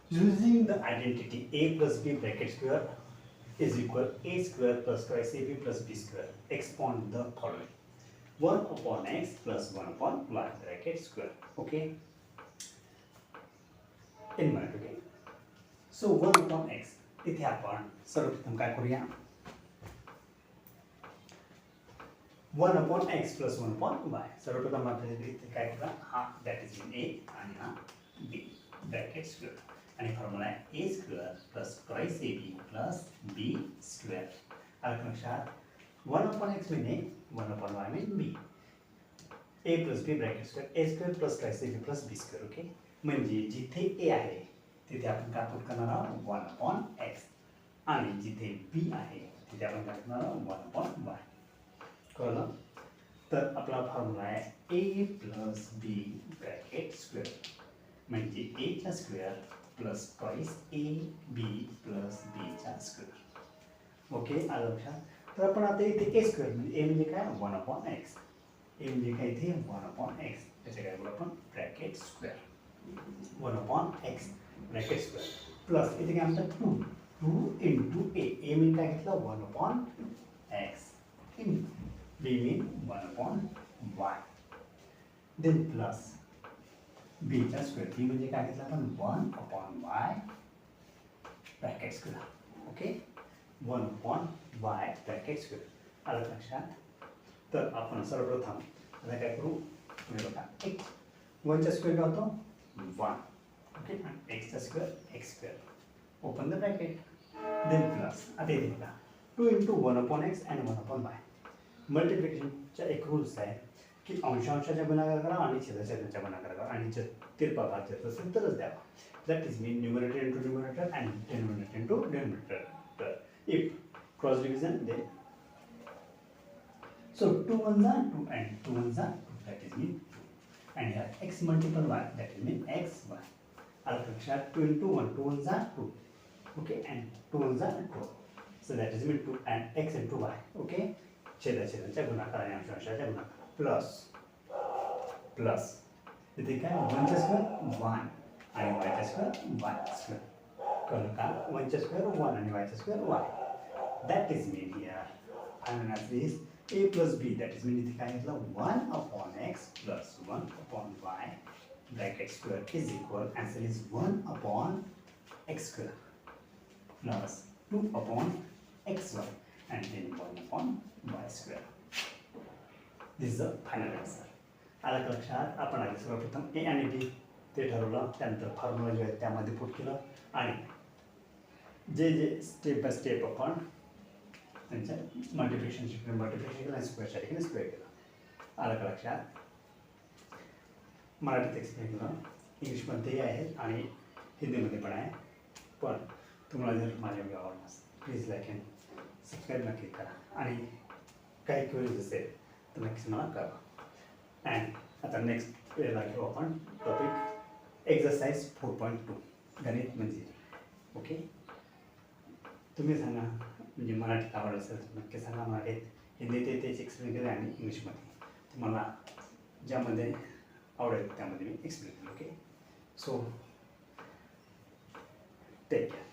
Using the identity a plus b bracket square is equal a square plus twice ab plus b square. Expand the following: 1 upon x plus 1 upon y bracket square. Okay, in mind. Okay, so 1 upon x इथे आपण सर्वप्रथम काय करूया, 1 upon x plus 1 upon y. सर्वप्रथम आपण इथे काय करूया, हा दॅट इज मीन a आणि हा b ब्रॅकेट स्क्वेअर आणि फॉर्म्युला आहे a square plus twice ab plus b square. आलं लक्षात? 1 upon x mean a, 1 upon y mean b. a plus b bracket square, a square plus twice ab plus b square. Okay, म्हणजे जिथे a आहे तिथे आपण काय put करणार आहोत 1 upon x आणि जिथे b आहे तिथे आपण काय करणार आहोत 1 upon y. कळलं? तर आपला फॉर्म्युला आहे a plus b bracket square म्हणजे a चा square plus twice a b plus b चा स्क्वेअर. ओके, आलं लक्षात? तर आपण आता इथे a स्क्वेअर म्हणजे a म्हणजे काय 1 अपॉन x, a म्हणजे काय इथे 1 अपॉन x, त्याचे काय बोलू आपण bracket square 1 upon x bracket square plus इथे काय म्हणतात 2 इंटू a म्हणजे काय घेतलं 1 upon x into b mean 1 upon y. Then plus b चा स्क्वेअर, b म्हणजे काय घेतलं आपण 1 upon y bracket square. Okay, 1 upon y bracket square. आलं लक्षात? तर आपण सर्वप्रथम आता काय करू, तुम्ही बघा x 1 चा स्क्वेअर काय होतो 1. ओके, आणि x चा square x square. Open the bracket. Then plus आता इथे बघा 2 into 1 upon x and 1 upon y. मल्टिप्लिकेशनचा एक रूल्स आहे की अंशांशाच्या गुणाकार करा आणि छेदाछेदाच्या गुणाकार करा आणि जर तिरपा भाग देत असेल तरच द्यावा. That is mean numerator into numerator and denominator into denominator. तर if cross division then so 2 1 जा 2 and 2 1 जा 2, that is mean 2 and here x multiple y, that will mean x y. आलं लक्षात? 2 into 1 2 1 जा 2. Okay, and 2 1 जा 2, so that is mean 2 and x into y. Okay, छेदाछेदाच्या गुणाकार आणि अंशांशाच्या गुणाकार plus plus इथे काय 1 चा स्क्वेअर 1 आणि y चा स्क्वेअर y स्क्वेअर. कळलं का? 1 चा स्क्वेअर 1 आणि y चा square y. That is mean here आणि this a plus b, that is mean इथे काय घेतलं 1 upon x plus 1 upon y bracket square is equal answer is 1 upon x square plus 2 upon xy and then 1 upon y square. This is the final answer. आलं लक्षात? आपण आधी सर्वप्रथम a आणि b ते ठरवलं, त्यानंतर फॉर्म्युला जे आहे त्यामध्ये पुट केलं आणि जे जे स्टेप बाय स्टेप आपण त्यांच्या मल्टिप्लिकेशनची मल्टिप्लिकेशन केलं आणि स्क्वेअरच्या ठिकाणी स्क्वेअर केलं. आलं लक्षात? मराठीत एक्सप्लेन केलं, इंग्लिशमध्येही आहे आणि हिंदीमध्ये पण आहे. पण तुम्हाला जर माझ्या व्हिडिओ आवडला असेल प्लीज लाईक अँड सबस्क्राईब नक्की करा आणि काही क्वेरीज असेल तर नक्कीच मला कळवा. अँड आता नेक्स्ट वेळेला घेऊ आपण टॉपिक एक्झरसाइज 4.2 गणित म्हणजे. ओके, तुम्ही सांगा म्हणजे मराठीत आवड असेल तर नक्की सांगा. मराठीत हिंदीत तेच एक्सप्लेन केलं आणि इंग्लिशमध्ये तुम्हाला ज्यामध्ये आवडेल त्यामध्ये मी एक्सप्लेन केलं. Okay, so take care.